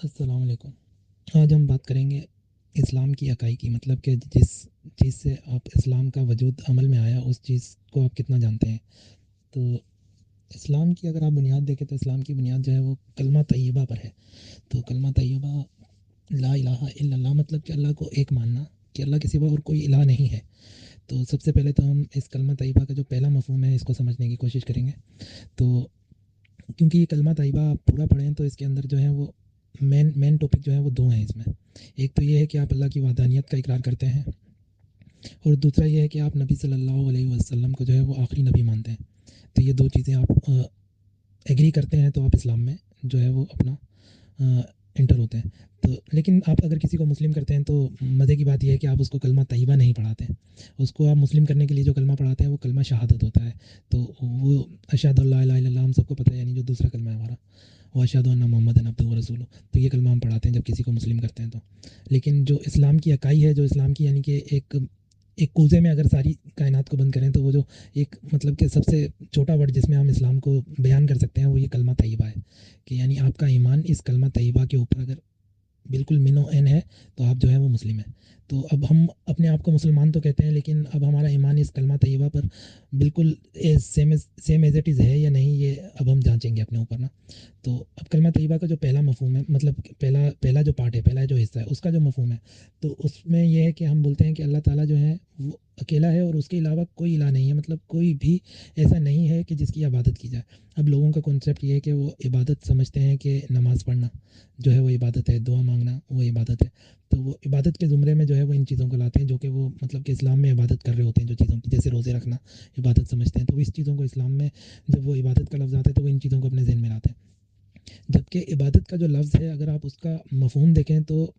السلام علیکم۔ آج ہم بات کریں گے اسلام کی اکائی کی، مطلب کہ جس چیز سے آپ اسلام کا وجود عمل میں آیا اس چیز کو آپ کتنا جانتے ہیں۔ تو اسلام کی اگر آپ بنیاد دیکھیں تو اسلام کی بنیاد جو ہے وہ کلمہ طیبہ پر ہے۔ تو کلمہ طیبہ لا الہ الا اللہ، مطلب کہ اللہ کو ایک ماننا کہ اللہ کے سوا اور کوئی الہ نہیں ہے۔ تو سب سے پہلے تو ہم اس کلمہ طیبہ کا جو پہلا مفہوم ہے اس کو سمجھنے کی کوشش کریں گے۔ تو کیونکہ یہ کلمہ طیبہ آپ پورا پڑھیں تو اس کے اندر جو ہے وہ مین ٹاپک جو ہے وہ دو ہیں اس میں۔ ایک تو یہ ہے کہ آپ اللہ کی وحدانیت کا اقرار کرتے ہیں، اور دوسرا یہ ہے کہ آپ نبی صلی اللہ علیہ وسلم کو جو ہے وہ آخری نبی مانتے ہیں۔ تو یہ دو چیزیں آپ ایگری کرتے ہیں تو آپ اسلام میں جو ہے وہ اپنا انٹر ہوتے ہیں۔ تو لیکن آپ اگر کسی کو مسلم کرتے ہیں تو مزے کی بات یہ ہے کہ آپ اس کو کلمہ طیبہ نہیں پڑھاتے ہیں، اس کو آپ مسلم کرنے کے لیے جو کلمہ پڑھاتے ہیں وہ کلمہ شہادت ہوتا ہے۔ تو وہ اشہد اللہ الہ الا اللہ ہم سب کو پتہ ہے، یعنی جو دوسرا کلمہ ہے ہمارا، وہ اشہد ان محمد عبدہ و رسولہ، تو یہ کلمہ ہم پڑھاتے ہیں جب کسی کو مسلم کرتے ہیں تو۔ لیکن جو اسلام کی اکائی ہے، جو اسلام کی یعنی کہ ایک کوزے میں اگر ساری کائنات کو بند کریں تو وہ جو ایک مطلب کہ سب سے چھوٹا ورڈ جس میں ہم اسلام کو بیان کر سکتے ہیں وہ یہ کلمہ طیبہ ہے، کہ یعنی آپ کا ایمان اس کلمہ طیبہ کے اوپر اگر بالکل من و عین ہے تو آپ جو ہے وہ مسلم ہیں۔ تو اب ہم اپنے آپ کو مسلمان تو کہتے ہیں، لیکن اب ہمارا ایمان اس کلمہ طیبہ پر بالکل سیم ایز اٹ از ہے یا نہیں، یہ اب ہم جانچیں گے اپنے اوپر نا۔ تو اب کلمہ طیبہ کا جو پہلا مفہوم ہے، مطلب پہلا جو پارٹ ہے، پہلا جو حصہ ہے اس کا جو مفہوم ہے، تو اس میں یہ ہے کہ ہم بولتے ہیں کہ اللہ تعالیٰ جو ہے وہ اکیلا ہے اور اس کے علاوہ کوئی الہ نہیں ہے، مطلب کوئی بھی ایسا نہیں ہے کہ جس کی عبادت کی جائے۔ اب لوگوں کا کنسیپٹ یہ ہے کہ وہ عبادت سمجھتے ہیں کہ نماز پڑھنا جو ہے وہ عبادت ہے، دعا مانگنا وہ عبادت ہے۔ تو وہ عبادت کے زمرے میں جو ہے وہ ان چیزوں کو لاتے ہیں جو کہ وہ مطلب کہ اسلام میں عبادت کر رہے ہوتے ہیں، جو چیزوں کی جیسے روزے رکھنا عبادت سمجھتے ہیں، تو اس چیزوں کو اسلام میں جب وہ عبادت کا لفظ آتا ہے تو وہ ان چیزوں کو اپنے ذہن میں لاتے ہیں۔ جبکہ عبادت کا جو لفظ ہے اگر آپ اس کا مفہوم دیکھیں تو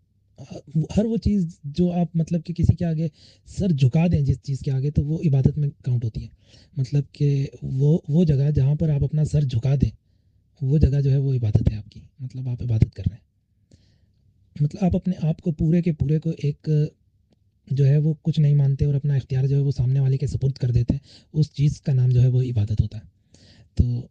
ہر وہ چیز جو آپ مطلب کہ کسی کے آگے سر جھکا دیں، جس چیز کے آگے، تو وہ عبادت میں کاؤنٹ ہوتی ہے۔ مطلب کہ وہ جگہ جہاں پر آپ اپنا سر جھکا دیں وہ جگہ جو ہے وہ عبادت ہے آپ کی، مطلب آپ عبادت کر رہے ہیں، مطلب آپ اپنے آپ کو پورے کے پورے کو ایک جو ہے وہ کچھ نہیں مانتے اور اپنا اختیار جو ہے وہ سامنے والے کے سپرد کر دیتے ہیں، اس چیز کا نام جو ہے وہ عبادت ہوتا ہے۔ تو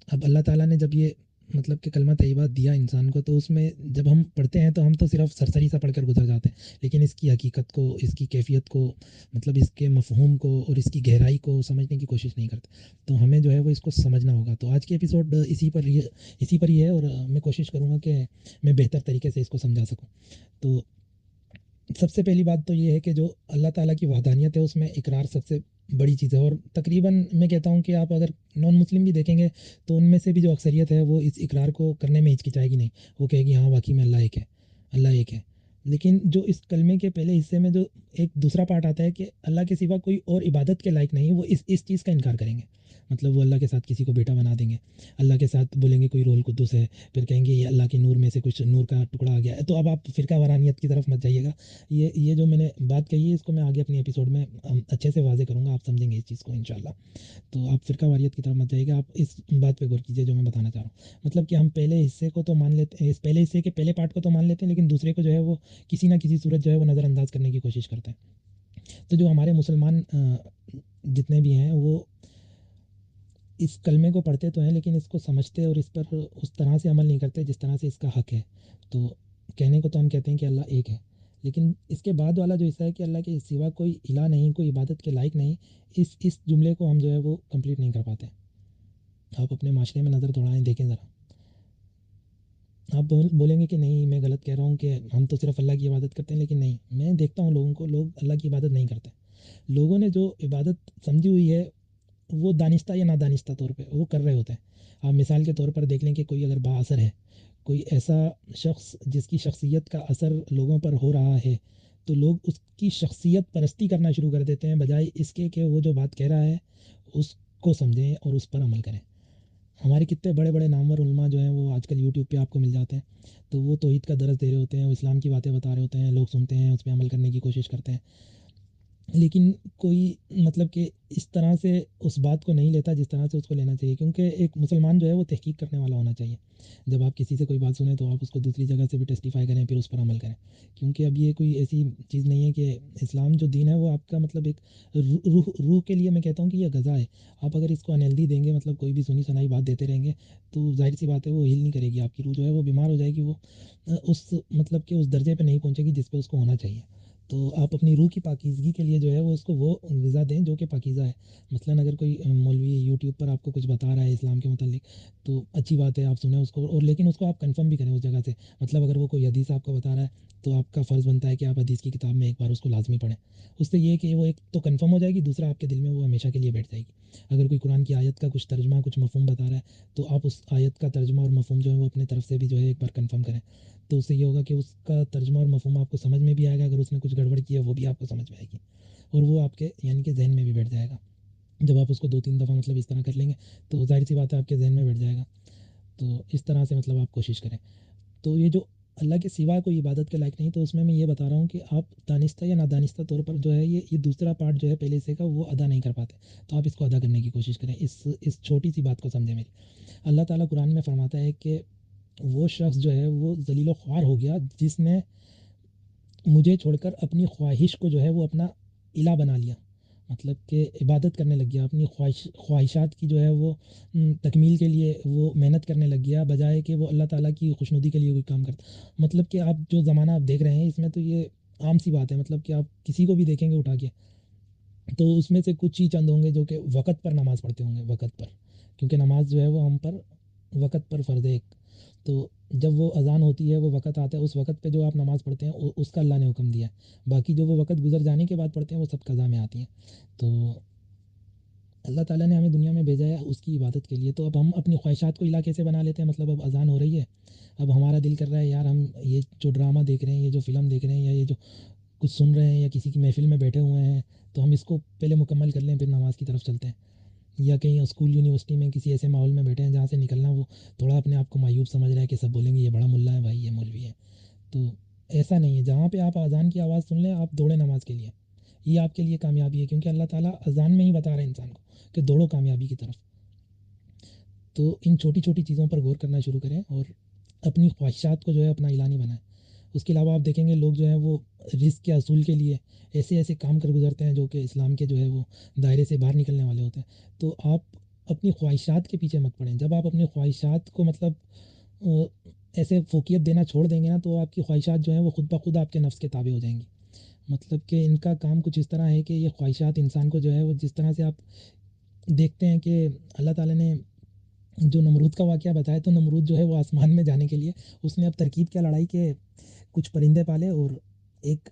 اب اللہ تعالیٰ نے جب یہ مطلب کہ کلمہ طیبہ دیا انسان کو، تو اس میں جب ہم پڑھتے ہیں تو ہم تو صرف سرسری سا پڑھ کر گزر جاتے ہیں، لیکن اس کی حقیقت کو، اس کی کیفیت کو، مطلب اس کے مفہوم کو اور اس کی گہرائی کو سمجھنے کی کوشش نہیں کرتے۔ تو ہمیں جو ہے وہ اس کو سمجھنا ہوگا۔ تو آج کے ایپیسوڈ اسی پر ہی ہے، اور میں کوشش کروں گا کہ میں بہتر طریقے سے اس کو سمجھا سکوں۔ تو سب سے پہلی بات تو یہ ہے کہ جو اللہ تعالیٰ کی وحدانیت ہے اس میں اقرار سب سے بڑی چیز ہے، اور تقریباً میں کہتا ہوں کہ آپ اگر نان مسلم بھی دیکھیں گے تو ان میں سے بھی جو اکثریت ہے وہ اس اقرار کو کرنے میں ہچکچائے گی نہیں، وہ کہے گی ہاں واقعی میں اللہ ایک ہے، اللہ ایک ہے۔ لیکن جو اس کلمے کے پہلے حصے میں جو ایک دوسرا پارٹ آتا ہے کہ اللہ کے سوا کوئی اور عبادت کے لائق نہیں، وہ اس چیز کا انکار کریں گے۔ مطلب وہ اللہ کے ساتھ کسی کو بیٹا بنا دیں گے، اللہ کے ساتھ بولیں گے کوئی روح القدس ہے، پھر کہیں گے یہ اللہ کے نور میں سے کچھ نور کا ٹکڑا آ گیا ہے۔ تو اب آپ فرقہ وارانیت کی طرف مت جائیے گا، یہ جو میں نے بات کہی ہے اس کو میں آگے اپنی ایپیسوڈ میں اچھے سے واضح کروں گا، آپ سمجھیں گے اس چیز کو انشاءاللہ۔ تو آپ فرقہ واریت کی طرف مت جائیے گا، آپ اس بات پہ غور کیجیے جو میں بتانا چاہ رہا ہوں۔ مطلب کہ ہم پہلے حصے کو تو مان لیتے ہیں، اس پہلے حصے کے پہلے پارٹ کو تو مان لیتے ہیں، لیکن دوسرے کو جو ہے وہ کسی نہ کسی صورت جو ہے وہ نظر انداز کرنے کی کوشش کرتے ہیں۔ تو جو ہمارے مسلمان جتنے بھی ہیں وہ اس کلمے کو پڑھتے تو ہیں، لیکن اس کو سمجھتے اور اس پر اس طرح سے عمل نہیں کرتے جس طرح سے اس کا حق ہے۔ تو کہنے کو تو ہم کہتے ہیں کہ اللہ ایک ہے، لیکن اس کے بعد والا جو حصہ ہے کہ اللہ کے سوا کوئی الہ نہیں، کوئی عبادت کے لائق نہیں، اس جملے کو ہم جو ہے وہ کمپلیٹ نہیں کر پاتے۔ آپ اپنے معاشرے میں نظر دوڑائیں، دیکھیں ذرا، آپ بولیں گے کہ نہیں میں غلط کہہ رہا ہوں کہ ہم تو صرف اللہ کی عبادت کرتے ہیں، لیکن نہیں، میں دیکھتا ہوں لوگوں کو، لوگ اللہ کی عبادت نہیں کرتے۔ لوگوں نے جو عبادت سمجھی ہوئی ہے وہ دانستہ یا نادانستہ طور پہ وہ کر رہے ہوتے ہیں۔ آپ مثال کے طور پر دیکھ لیں کہ کوئی اگر با اثر ہے، کوئی ایسا شخص جس کی شخصیت کا اثر لوگوں پر ہو رہا ہے، تو لوگ اس کی شخصیت پرستی کرنا شروع کر دیتے ہیں، بجائے اس کے کہ وہ جو بات کہہ رہا ہے اس کو سمجھیں اور اس پر عمل کریں۔ ہمارے کتنے بڑے بڑے نامور علماء جو ہیں وہ آج کل یوٹیوب پہ آپ کو مل جاتے ہیں، تو وہ توحید کا درس دے رہے ہوتے ہیں، وہ اسلام کی باتیں بتا رہے ہوتے ہیں، لوگ سنتے ہیں، اس پہ عمل کرنے کی کوشش کرتے ہیں۔ لیکن کوئی مطلب کہ اس طرح سے اس بات کو نہیں لیتا جس طرح سے اس کو لینا چاہیے، کیونکہ ایک مسلمان جو ہے وہ تحقیق کرنے والا ہونا چاہیے۔ جب آپ کسی سے کوئی بات سنیں تو آپ اس کو دوسری جگہ سے بھی ٹیسٹیفائی کریں، پھر اس پر عمل کریں، کیونکہ اب یہ کوئی ایسی چیز نہیں ہے کہ اسلام جو دین ہے وہ آپ کا مطلب ایک روح کے لیے میں کہتا ہوں کہ یہ غذا ہے۔ آپ اگر اس کو انہیلدی دیں گے، مطلب کوئی بھی سنی سنائی بات دیتے رہیں گے، تو ظاہر سی بات ہے وہ ہیل نہیں کرے گی، آپ کی روح جو ہے وہ بیمار ہو جائے گی، وہ اس مطلب کہ اس درجے پہ نہیں پہنچے گی جس پہ اس کو ہونا چاہیے۔ تو آپ اپنی روح کی پاکیزگی کے لیے جو ہے وہ اس کو وہ غذا دیں جو کہ پاکیزہ ہے۔ مثلاً اگر کوئی مولوی یوٹیوب پر آپ کو کچھ بتا رہا ہے اسلام کے متعلق، تو اچھی بات ہے، آپ سنیں اس کو، اور لیکن اس کو آپ کنفرم بھی کریں اس جگہ سے۔ مطلب اگر وہ کوئی حدیث آپ کو بتا رہا ہے تو آپ کا فرض بنتا ہے کہ آپ حدیث کی کتاب میں ایک بار اس کو لازمی پڑھیں۔ اس سے یہ کہ وہ ایک تو کنفرم ہو جائے گی، دوسرا آپ کے دل میں وہ ہمیشہ کے لیے بیٹھ جائے گی۔ اگر کوئی قرآن کی آیت کا کچھ ترجمہ کچھ مفہوم بتا رہا ہے تو آپ اس آیت کا ترجمہ اور مفہوم جو ہے وہ اپنے طرف سے بھی جو ہے ایک بار کنفرم کریں، تو اس سے یہ ہوگا کہ اس کا ترجمہ اور مفہوم آپ کو سمجھ میں بھی آئے گا، اگر اس نے کچھ گڑبڑ کی ہے وہ بھی آپ کو سمجھ میں آئے گی، اور وہ آپ کے یعنی کہ ذہن میں بھی بیٹھ جائے گا۔ جب آپ اس کو 2-3 دفعہ مطلب اس طرح کر لیں گے تو ظاہر سی بات ہے آپ کے ذہن میں بیٹھ جائے گا۔ تو اس طرح سے مطلب آپ کوشش کریں۔ تو یہ جو اللہ کے سوا کوئی عبادت کے لائق نہیں، تو اس میں یہ بتا رہا ہوں کہ آپ دانستہ یا نادانستہ طور پر جو ہے یہ دوسرا پارٹ جو ہے پہلے سے کا وہ ادا نہیں کر پاتے، تو آپ اس کو ادا کرنے کی کوشش کریں۔ اس چھوٹی سی بات کو سمجھیں میری۔ اللہ تعالیٰ قرآن میں فرماتا ہے کہ وہ شخص جو ہے وہ ذلیل و خوار ہو گیا جس نے مجھے چھوڑ کر اپنی خواہش کو جو ہے وہ اپنا الہ بنا لیا، مطلب کہ عبادت کرنے لگ گیا، اپنی خواہشات کی جو ہے وہ تکمیل کے لیے وہ محنت کرنے لگ گیا، بجائے کہ وہ اللہ تعالیٰ کی خوشنودی کے لیے کوئی کام کرتا۔ مطلب کہ آپ جو زمانہ آپ دیکھ رہے ہیں اس میں تو یہ عام سی بات ہے، مطلب کہ آپ کسی کو بھی دیکھیں گے اٹھا کے تو اس میں سے کچھ ہی چند ہوں گے جو کہ وقت پر نماز پڑھتے ہوں گے، وقت پر، کیونکہ نماز جو ہے وہ ہم پر وقت پر فرض ہے ایک۔ تو جب وہ اذان ہوتی ہے، وہ وقت آتا ہے، اس وقت پہ جو آپ نماز پڑھتے ہیں اس کا اللہ نے حکم دیا ہے، باقی جو وہ وقت گزر جانے کے بعد پڑھتے ہیں وہ سب قضا میں آتی ہیں۔ تو اللہ تعالیٰ نے ہمیں دنیا میں بھیجا ہے اس کی عبادت کے لیے، تو اب ہم اپنی خواہشات کو الہ کیسے بنا لیتے ہیں؟ مطلب اب اذان ہو رہی ہے، اب ہمارا دل کر رہا ہے یار ہم یہ جو ڈرامہ دیکھ رہے ہیں، یہ جو فلم دیکھ رہے ہیں، یا یہ جو کچھ سن رہے ہیں، یا کسی کی محفل میں بیٹھے ہوئے ہیں، تو ہم اس کو پہلے مکمل کر لیں پھر نماز کی طرف چلتے ہیں۔ یا کہیں اسکول یونیورسٹی میں کسی ایسے ماحول میں بیٹھے ہیں جہاں سے نکلنا وہ تھوڑا اپنے آپ کو معیوب سمجھ رہا ہے کہ سب بولیں گے یہ بڑا ملا ہے بھائی، یہ مولوی ہے۔ تو ایسا نہیں ہے، جہاں پہ آپ اذان کی آواز سن لیں آپ دوڑیں نماز کے لیے، یہ آپ کے لیے کامیابی ہے، کیونکہ اللہ تعالیٰ اذان میں ہی بتا رہے ہیں انسان کو کہ دوڑو کامیابی کی طرف۔ تو ان چھوٹی چھوٹی چیزوں پر غور کرنا شروع کریں اور اپنی خواہشات کو جو ہے اپنا الہ نہیں بنائیں۔ اس کے علاوہ آپ دیکھیں گے لوگ جو ہیں وہ رزق کے حصول کے لیے ایسے ایسے کام کر گزرتے ہیں جو کہ اسلام کے جو ہے وہ دائرے سے باہر نکلنے والے ہوتے ہیں۔ تو آپ اپنی خواہشات کے پیچھے مت پڑیں، جب آپ اپنی خواہشات کو مطلب ایسے فوقیت دینا چھوڑ دیں گے نا، تو آپ کی خواہشات جو ہیں وہ خود بخود آپ کے نفس کے تابع ہو جائیں گی۔ مطلب کہ ان کا کام کچھ اس طرح ہے کہ یہ خواہشات انسان کو جو ہے وہ جس طرح سے آپ دیکھتے ہیں کہ اللہ تعالیٰ نے جو نمرود کا واقعہ بتایا، تو نمرود جو ہے وہ آسمان میں جانے کے لیے اس نے اب ترکیب کیا لڑائی کے کچھ پرندے پالے اور ایک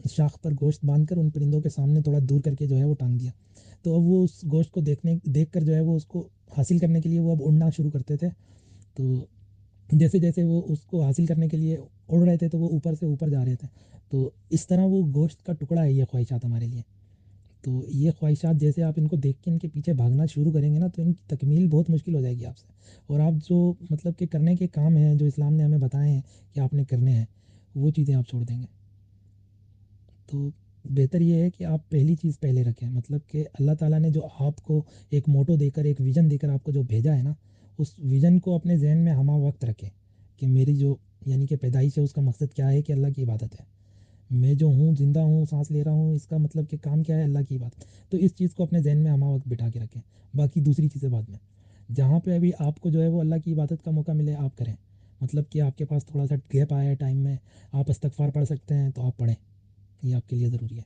شاخ پر گوشت باندھ کر ان پرندوں کے سامنے تھوڑا دور کر کے جو ہے وہ ٹانگ دیا، تو اب وہ اس گوشت کو دیکھ کر جو ہے وہ اس کو حاصل کرنے کے لیے وہ اب اڑنا شروع کرتے تھے۔ تو جیسے جیسے وہ اس کو حاصل کرنے کے لیے اڑ رہے تھے تو وہ اوپر سے اوپر جا رہے تھے، تو اس طرح وہ گوشت کا ٹکڑا ہے یہ خواہشات ہمارے لیے۔ تو یہ خواہشات جیسے آپ ان کو دیکھ کے ان کے پیچھے بھاگنا شروع کریں گے نا، تو ان کی تکمیل بہت مشکل ہو جائے گی آپ سے، اور آپ جو مطلب کہ کرنے کے کام ہیں جو اسلام نے ہمیں بتائے ہیں کہ آپ نے کرنے ہیں، وہ چیزیں آپ چھوڑ دیں گے۔ تو بہتر یہ ہے کہ آپ پہلی چیز پہلے رکھیں، مطلب کہ اللہ تعالیٰ نے جو آپ کو ایک موٹو دے کر، ایک ویژن دے کر آپ کو جو بھیجا ہے نا، اس ویژن کو اپنے ذہن میں ہمہ وقت رکھیں کہ میری جو یعنی کہ پیدائش ہے اس کا مقصد کیا ہے، کہ اللہ کی عبادت ہے۔ میں جو ہوں، زندہ ہوں، سانس لے رہا ہوں، اس کا مطلب کہ کام کیا ہے، اللہ کی بات۔ تو اس چیز کو اپنے ذہن میں ہمہ وقت بٹھا کے رکھیں، باقی دوسری چیزیں بعد میں، جہاں پہ ابھی آپ کو جو ہے وہ اللہ کی عبادت کا موقع ملے آپ کریں۔ مطلب کہ آپ کے پاس تھوڑا سا گیپ آیا ہے ٹائم میں، آپ استغفار پڑھ سکتے ہیں تو آپ پڑھیں، یہ آپ کے لیے ضروری ہے۔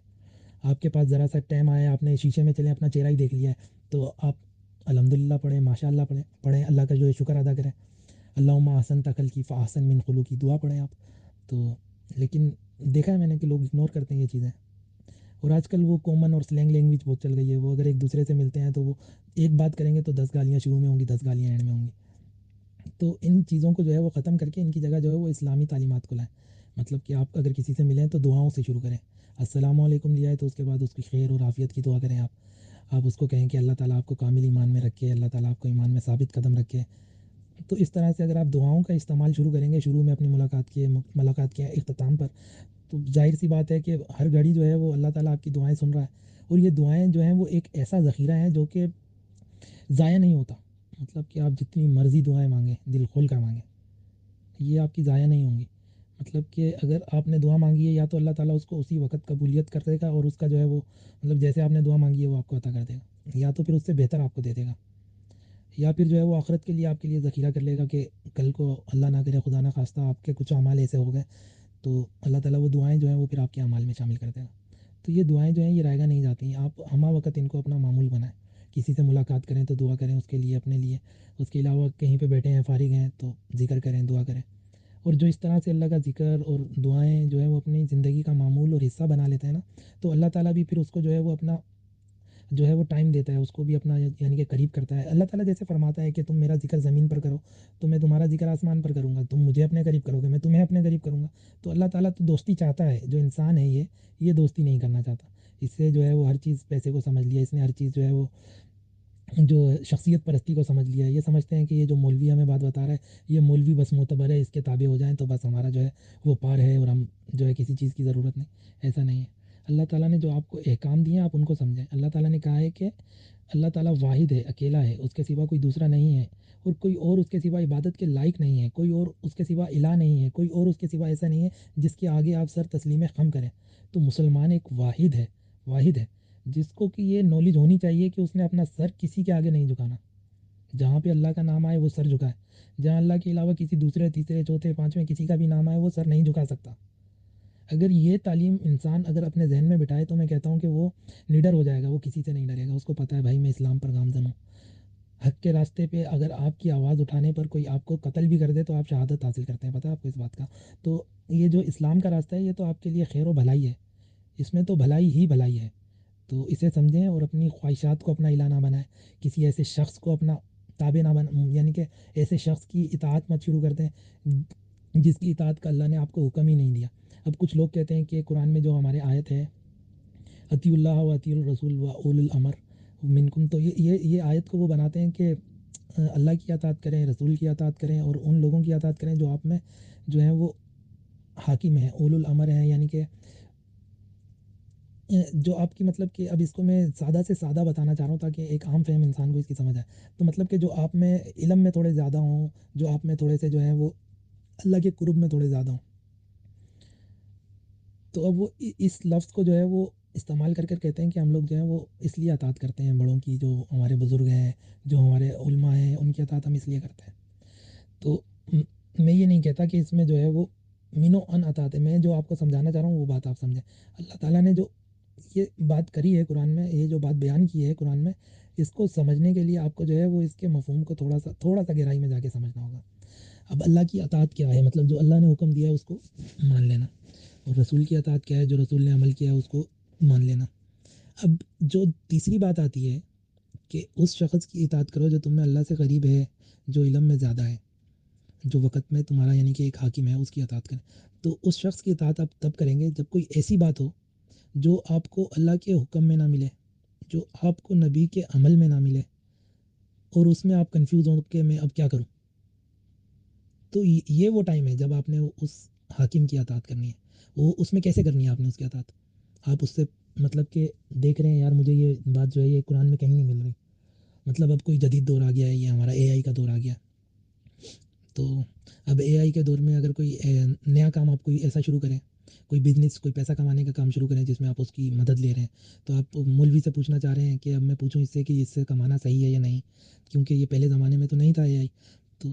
آپ کے پاس ذرا سا ٹائم آیا، آپ نے شیشے میں چلیں اپنا چہرہ ہی دیکھ لیا ہے، تو آپ الحمدللہ پڑھیں، ماشاء اللہ پڑھیں، اللہ کا جو ہے شکر ادا کریں، اللہم احسنت خلقی فاحسن من خلقی دعا پڑھیں آپ۔ تو لیکن دیکھا ہے میں نے کہ لوگ اگنور کرتے ہیں یہ چیزیں، اور آج کل وہ کامن اور سلینگ لینگویج بہت چل گئی ہے، وہ اگر ایک دوسرے سے ملتے ہیں تو وہ ایک بات کریں گے تو 10 گالیاں شروع میں ہوں گی، 10 گالیاں اینڈ میں ہوں گی۔ تو ان چیزوں کو جو ہے وہ ختم کر کے ان کی جگہ جو ہے وہ اسلامی تعلیمات کو لائیں۔ مطلب کہ آپ اگر کسی سے ملیں تو دعاؤں سے شروع کریں، السلام علیکم لیا ہے تو اس کے بعد اس کی خیر اور عافیت کی دعا کریں آپ اس کو کہیں کہ اللہ تعالیٰ آپ کو کامل ایمان میں رکھے، اللہ تعالیٰ آپ کو ایمان میں ثابت قدم رکھے، تو اس طرح سے اگر آپ دعاؤں کا استعمال شروع کریں گے شروع میں اپنی ملاقات کے اختتام پر، تو ظاہر سی بات ہے کہ ہر گھڑی جو ہے وہ اللہ تعالیٰ آپ کی دعائیں سن رہا ہے، اور یہ دعائیں جو ہیں وہ ایک ایسا ذخیرہ ہے جو کہ ضائع نہیں ہوتا، مطلب کہ آپ جتنی مرضی دعائیں مانگیں دل کھول کر مانگیں یہ آپ کی ضائع نہیں ہوں گی، مطلب کہ اگر آپ نے دعا مانگی ہے یا تو اللہ تعالیٰ اس کو اسی وقت قبولیت کر دے گا، اور اس کا جو ہے وہ مطلب جیسے آپ نے دعا مانگی ہے وہ آپ کو عطا کر دے گا، یا تو پھر اس سے بہتر آپ کو دے دے گا، یا پھر جو ہے وہ آخرت کے لیے آپ کے لیے ذخیرہ کر لے گا کہ کل کو اللہ نہ کرے خدا نہ خواستہ آپ کے کچھ اعمال ایسے ہو گئے تو اللہ تعالیٰ وہ دعائیں جو ہیں وہ پھر آپ کے اعمال میں شامل کر دے گا۔ تو یہ دعائیں جو ہیں یہ رائگاں نہیں جاتی ہیں، آپ ہمہ وقت ان کو اپنا معمول بنائیں، کسی سے ملاقات کریں تو دعا کریں اس کے لیے اپنے لیے، اس کے علاوہ کہیں پہ بیٹھے ہیں فارغ ہیں تو ذکر کریں دعا کریں، اور جو اس طرح سے اللہ کا ذکر اور دعائیں جو ہیں وہ اپنی زندگی کا معمول اور حصہ بنا لیتے ہیں نا، تو اللہ تعالیٰ بھی پھر اس کو جو ہے وہ اپنا جو ہے وہ ٹائم دیتا ہے، اس کو بھی اپنا یعنی کہ قریب کرتا ہے۔ اللہ تعالیٰ جیسے فرماتا ہے کہ تم میرا ذکر زمین پر کرو تو میں تمہارا ذکر آسمان پر کروں گا، تم مجھے اپنے قریب کرو گے میں تمہیں اپنے قریب کروں گا۔ تو اللہ تعالیٰ تو دوستی چاہتا ہے، جو انسان ہے یہ دوستی نہیں کرنا چاہتا، اس سے جو ہے وہ ہر چیز پیسے کو سمجھ لیا، اس نے ہر چیز جو ہے وہ جو شخصیت پرستی کو سمجھ لیا ہے، یہ سمجھتے ہیں کہ یہ جو مولوی ہمیں بات بتا رہا ہے یہ مولوی بس معتبر ہے، اس کے تابع ہو جائیں تو بس ہمارا جو ہے وہ پار ہے اور ہم جو ہے کسی چیز کی ضرورت نہیں، ایسا نہیں ہے۔ اللہ تعالیٰ نے جو آپ کو احکام دیے ہیں آپ ان کو سمجھیں، اللہ تعالیٰ نے کہا ہے کہ اللہ تعالیٰ واحد ہے، اکیلا ہے، اس کے سوا کوئی دوسرا نہیں ہے، اور کوئی اور اس کے سوا عبادت کے لائق نہیں ہے، کوئی اور اس کے سوا الہ نہیں ہے، کوئی اور اس کے سوا ایسا نہیں ہے جس کے آگے آپ سر تسلیم خم کریں۔ تو مسلمان ایک واحد ہے جس کو کہ یہ نالج ہونی چاہیے کہ اس نے اپنا سر کسی کے آگے نہیں جھکانا، جہاں پہ اللہ کا نام آئے وہ سر جھکائے، جہاں اللہ کے علاوہ کسی دوسرے تیسرے چوتھے پانچویں کسی کا بھی نام آئے وہ سر نہیں جھکا سکتا۔ اگر یہ تعلیم انسان اگر اپنے ذہن میں بٹھائے تو میں کہتا ہوں کہ وہ نڈر ہو جائے گا، وہ کسی سے نہیں ڈرے گا، اس کو پتہ ہے بھائی میں اسلام پر گامزن ہوں، حق کے راستے پہ اگر آپ کی آواز اٹھانے پر کوئی آپ کو قتل بھی کر دے تو آپ شہادت حاصل کرتے ہیں، پتہ ہے آپ کو اس بات کا؟ تو یہ جو اسلام کا راستہ ہے یہ تو آپ کے لیے خیر و بھلائی ہے، اس میں تو بھلائی ہی بھلائی ہے، تو اسے سمجھیں اور اپنی خواہشات کو اپنا الہ نہ بنائیں، کسی ایسے شخص کو اپنا تابع نہ یعنی کہ ایسے شخص کی اطاعت مت شروع کر دیں جس کی اطاعت کا اللہ نے آپ کو حکم ہی نہیں دیا۔ اب کچھ لوگ کہتے ہیں کہ قرآن میں جو ہمارے آیت ہے اطیع اللہ و اطیع الرسول و اول الامر منکم، تو یہ آیت کو وہ بناتے ہیں کہ اللہ کی اطاعت کریں، رسول کی اطاعت کریں، اور ان لوگوں کی اطاعت کریں جو آپ میں جو ہیں وہ حاکم ہیں، اول الامر ہیں، یعنی کہ جو آپ کی مطلب کہ اب اس کو میں سادہ سے سادہ بتانا چاہ رہا ہوں تاکہ ایک عام فہم انسان کو اس کی سمجھ آئے، تو مطلب کہ جو آپ میں علم میں تھوڑے زیادہ ہوں، جو آپ میں تھوڑے سے جو ہیں وہ اللہ کے قرب میں تھوڑے زیادہ ہوں، تو اب وہ اس لفظ کو جو ہے وہ استعمال کر کر کہتے ہیں کہ ہم لوگ جو ہیں وہ اس لیے اطاعت کرتے ہیں بڑوں کی، جو ہمارے بزرگ ہیں، جو ہمارے علماء ہیں، ان کی اطاعت ہم اس لیے کرتے ہیں۔ تو میں یہ نہیں کہتا کہ اس میں جو ہے وہ مین و ان اطاعت ہے، میں جو آپ کو سمجھانا چاہ رہا ہوں وہ بات آپ سمجھیں۔ اللہ تعالیٰ نے جو یہ بات کری ہے قرآن میں، یہ جو بات بیان کی ہے قرآن میں، اس کو سمجھنے کے لیے آپ کو جو ہے وہ اس کے مفہوم کو تھوڑا سا گہرائی میں جا کے سمجھنا ہوگا۔ اب اللہ کی اطاعت کیا ہے، مطلب جو اللہ نے حکم دیا ہے اس کو مان لینا، اور رسول کی اطاعت کیا ہے، جو رسول نے عمل کیا ہے اس کو مان لینا۔ اب جو تیسری بات آتی ہے کہ اس شخص کی اطاعت کرو جو تم میں اللہ سے قریب ہے، جو علم میں زیادہ ہے، جو وقت میں تمہارا یعنی کہ ایک حاکم ہے اس کی اطاعت کریں، تو اس شخص کی اطاعت آپ تب کریں گے جب کوئی ایسی بات ہو جو آپ کو اللہ کے حکم میں نہ ملے، جو آپ کو نبی کے عمل میں نہ ملے، اور اس میں آپ کنفیوز ہوں کہ میں اب کیا کروں، تو یہ وہ ٹائم ہے جب آپ نے اس حاکم کی اطاعت کرنی ہے۔ وہ اس میں کیسے کرنی ہے آپ نے اس کی اطاعت؟ آپ اس سے مطلب کہ دیکھ رہے ہیں یار مجھے یہ بات جو ہے یہ قرآن میں کہیں نہیں مل رہی، مطلب اب کوئی جدید دور آ گیا ہے، یہ ہمارا اے آئی کا دور آ گیا، تو اب اے آئی کے دور میں اگر کوئی نیا کام آپ کوئی ایسا شروع کریں، کوئی بزنس، کوئی پیسہ کمانے کا کام شروع کریں جس میں آپ اس کی مدد لے رہے ہیں، تو آپ مولوی سے پوچھنا چاہ رہے ہیں کہ اب میں پوچھوں اس سے کہ اس سے کمانا صحیح ہے یا نہیں، کیونکہ یہ پہلے زمانے میں تو نہیں تھا اے آئی، تو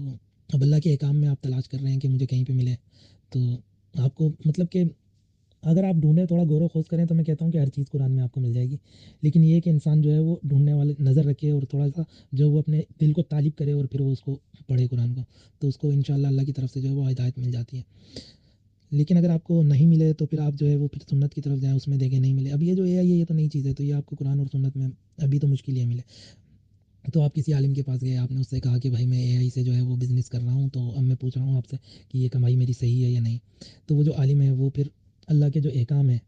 اب اللہ کے احکام میں آپ تلاش کر رہے ہیں کہ مجھے کہیں پہ ملے، تو آپ کو مطلب کہ اگر آپ ڈھونڈیں تھوڑا غور و خوض کریں تو میں کہتا ہوں کہ ہر چیز قرآن میں آپ کو مل جائے گی، لیکن یہ کہ انسان جو ہے وہ ڈھونڈنے والے نظر رکھے اور تھوڑا سا جو وہ اپنے دل کو طالب کرے اور پھر وہ اس کو پڑھے قرآن کو، تو اس کو انشاءاللہ اللہ کی طرف سے جو ہے وہ ہدایت مل جاتی ہے۔ لیکن اگر آپ کو نہیں ملے تو پھر آپ جو ہے وہ پھر سنت کی طرف جائیں، اس میں دیکھیں نہیں ملے، اب یہ جو اے آئی ہے یہ تو نئی چیز ہے، تو یہ آپ کو قرآن اور سنت میں ابھی تو مشکل ہی ملے، تو آپ کسی عالم کے پاس گئے، آپ نے اس سے کہا کہ بھائی میں اے آئی سے جو ہے وہ بزنس کر رہا ہوں، تو اب میں پوچھ رہا ہوں آپ سے کہ یہ کمائی میری صحیح ہے یا نہیں، تو وہ جو عالم ہے وہ پھر اللہ کے جو احکام ہیں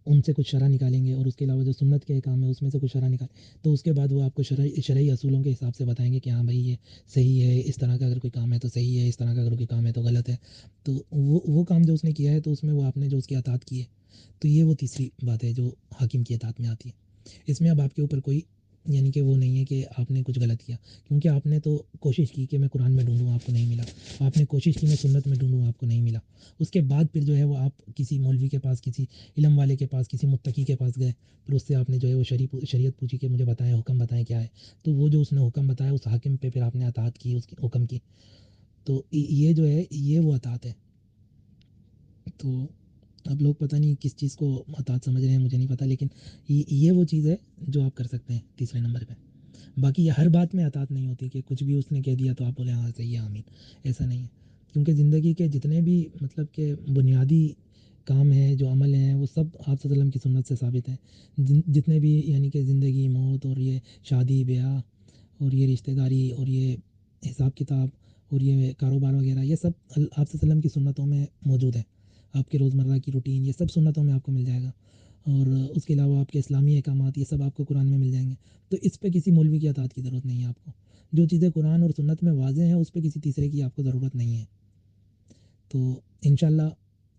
ان سے کچھ شرح نکالیں گے، اور اس کے علاوہ جو سنت کے کام ہے اس میں سے کچھ شرح نکالیں، تو اس کے بعد وہ آپ کو شرعی اصولوں کے حساب سے بتائیں گے کہ ہاں بھائی یہ صحیح ہے، اس طرح کا اگر کوئی کام ہے تو صحیح ہے، اس طرح کا اگر کوئی کام ہے تو غلط ہے. تو وہ کام جو اس نے کیا ہے تو اس میں وہ آپ نے جو اس کی اطاعت کی ہے، تو یہ وہ تیسری بات ہے جو حاکم کی اطاعت میں آتی ہے. اس میں اب آپ کے اوپر کوئی یعنی کہ وہ نہیں ہے کہ آپ نے کچھ غلط کیا، کیونکہ آپ نے تو کوشش کی کہ میں قرآن میں ڈھونڈوں، آپ کو نہیں ملا. آپ نے کوشش کی میں سنت میں ڈھونڈوں، آپ کو نہیں ملا. اس کے بعد پھر جو ہے وہ آپ کسی مولوی کے پاس، کسی علم والے کے پاس، کسی متقی کے پاس گئے، پھر اس سے آپ نے جو ہے وہ شریعت پوچھی کہ مجھے بتائیں، حکم بتائیں کیا ہے. تو وہ جو اس نے حکم بتایا اس حاکم پہ پھر آپ نے اطاعت کی اس کی حکم کی. تو یہ جو ہے یہ وہ اطاعت ہے. تو اب لوگ پتہ نہیں کس چیز کو اطاعت سمجھ رہے ہیں، مجھے نہیں پتہ، لیکن یہ وہ چیز ہے جو آپ کر سکتے ہیں تیسرے نمبر پہ. باقی یہ ہر بات میں اطاعت نہیں ہوتی کہ کچھ بھی اس نے کہہ دیا تو آپ بولے ہاں صحیح ہے آمین، ایسا نہیں ہے. کیونکہ زندگی کے جتنے بھی مطلب کہ بنیادی کام ہیں، جو عمل ہیں، وہ سب آپ صلی اللہ علیہ وسلم کی سنت سے ثابت ہیں. جتنے بھی یعنی کہ زندگی، موت، اور یہ شادی بیاہ، اور یہ رشتہ داری، اور یہ حساب کتاب، اور یہ کاروبار وغیرہ، یہ سب آپ صلی اللہ علیہ وسلم کی سنتوں میں موجود ہے. آپ کے روزمرہ کی روٹین یہ سب سنتوں میں آپ کو مل جائے گا. اور اس کے علاوہ آپ کے اسلامی احکامات یہ سب آپ کو قرآن میں مل جائیں گے. تو اس پہ کسی مولوی کی اطاعت کی ضرورت نہیں ہے آپ کو. جو چیزیں قرآن اور سنت میں واضح ہیں اس پہ کسی تیسرے کی آپ کو ضرورت نہیں ہے. تو انشاءاللہ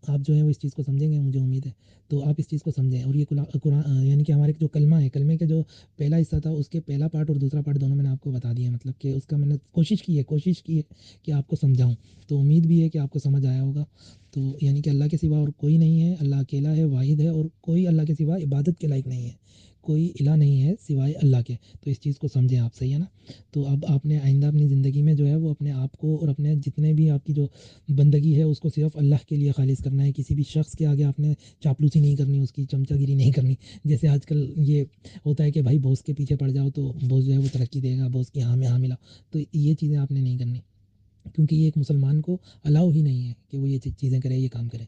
آپ جو ہے وہ اس چیز کو سمجھیں گے، مجھے امید ہے. تو آپ اس چیز کو سمجھیں. اور یہ قرآن یعنی کہ ہمارے جو کلمہ ہے، کلمے کے جو پہلا حصہ تھا اس کے پہلا پارٹ اور دوسرا پارٹ دونوں میں نے آپ کو بتا دیا. مطلب کہ اس کا میں نے کوشش کی ہے کہ آپ کو سمجھاؤں. تو امید بھی ہے کہ آپ کو سمجھ آیا ہوگا. تو یعنی کہ اللہ کے سوا اور کوئی نہیں ہے، اللہ اکیلا ہے، واحد ہے، اور کوئی اللہ کے سوا عبادت کے لائق نہیں ہے. کوئی الہ نہیں ہے سوائے اللہ کے. تو اس چیز کو سمجھیں آپ، صحیح ہے نا. تو اب آپ نے آئندہ اپنی زندگی میں جو ہے وہ اپنے آپ کو اور اپنے جتنے بھی آپ کی جو بندگی ہے اس کو صرف اللہ کے لیے خالص کرنا ہے. کسی بھی شخص کے آگے آپ نے چاپلوسی نہیں کرنی، اس کی چمچہ گیری نہیں کرنی. جیسے آج کل یہ ہوتا ہے کہ بھائی باس کے پیچھے پڑ جاؤ تو باس جو ہے وہ ترقی دے گا، باس کی ہاں میں ہاں ملا. تو یہ چیزیں آپ نے نہیں کرنی، کیونکہ یہ ایک مسلمان کو الاؤ ہی نہیں ہے کہ وہ یہ چیزیں کرے، یہ کام کرے.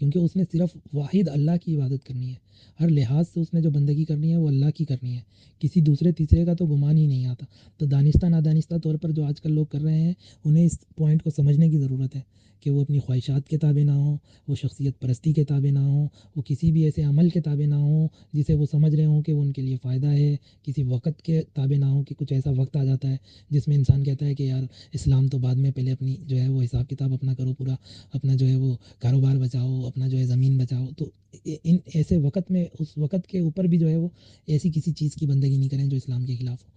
کیونکہ اس نے صرف واحد اللہ کی عبادت کرنی ہے. ہر لحاظ سے اس نے جو بندگی کرنی ہے وہ اللہ کی کرنی ہے. کسی دوسرے تیسرے کا تو گمان ہی نہیں آتا. تو دانستہ نادانستہ طور پر جو آج کل لوگ کر رہے ہیں، انہیں اس پوائنٹ کو سمجھنے کی ضرورت ہے کہ وہ اپنی خواہشات کے تابع نہ ہوں، وہ شخصیت پرستی کے تابع نہ ہوں، وہ کسی بھی ایسے عمل کے تابع نہ ہوں جسے وہ سمجھ رہے ہوں کہ وہ ان کے لیے فائدہ ہے. کسی وقت کے تابع نہ ہوں کہ کچھ ایسا وقت آ جاتا ہے جس میں انسان کہتا ہے کہ یار اسلام تو بعد میں، پہلے اپنی جو ہے وہ حساب کتاب اپنا کرو پورا، اپنا جو ہے وہ کاروبار بچاؤ، اپنا جو ہے زمین بچاؤ. تو ان ایسے وقت میں، اس وقت کے اوپر بھی جو ہے وہ ایسی کسی چیز کی بندگی نہیں کریں جو اسلام کے خلاف ہو.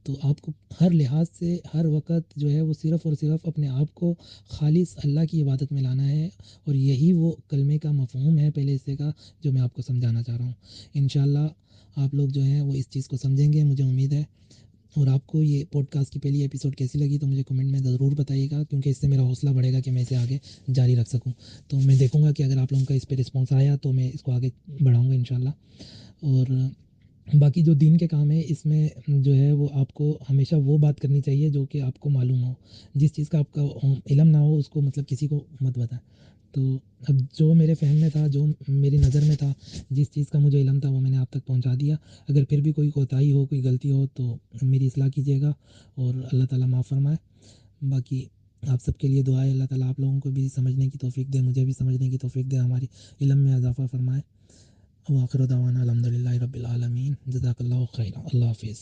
تو آپ کو ہر لحاظ سے ہر وقت جو ہے وہ صرف اور صرف اپنے آپ کو خالص اللہ کی عبادت میں لانا ہے. اور یہی وہ کلمے کا مفہوم ہے پہلے حصے کا جو میں آپ کو سمجھانا چاہ رہا ہوں. انشاءاللہ آپ لوگ جو ہیں وہ اس چیز کو سمجھیں گے، مجھے امید ہے. اور آپ کو یہ پوڈ کاسٹ کی پہلی ایپیسوڈ کیسی لگی تو مجھے کمنٹ میں ضرور بتائیے گا، کیونکہ اس سے میرا حوصلہ بڑھے گا کہ میں اسے آگے جاری رکھ سکوں. تو میں دیکھوں گا کہ اگر آپ لوگوں کا اس پہ رسپانس آیا تو میں اس کو آگے بڑھاؤں گا انشاءاللہ. اور باقی جو دین کے کام ہے اس میں جو ہے وہ آپ کو ہمیشہ وہ بات کرنی چاہیے جو کہ آپ کو معلوم ہو. جس چیز کا آپ کا علم نہ ہو اس کو مطلب کسی کو مت بتائیں. تو اب جو میرے فہم میں تھا، جو میری نظر میں تھا، جس چیز کا مجھے علم تھا وہ میں نے آپ تک پہنچا دیا. اگر پھر بھی کوئی کوتاہی ہو، کوئی غلطی ہو تو میری اصلاح کیجیے گا، اور اللہ تعالیٰ معاف فرمائے. باقی آپ سب کے لیے دعا ہے، اللہ تعالیٰ آپ لوگوں کو بھی سمجھنے کی توفیق دے، مجھے بھی سمجھنے کی توفیق دے، ہماری علم میں اضافہ فرمائے. وآخر دعوانا الحمد للہ رب العالمین. جزاک اللہ خیرا. اللہ حافظ.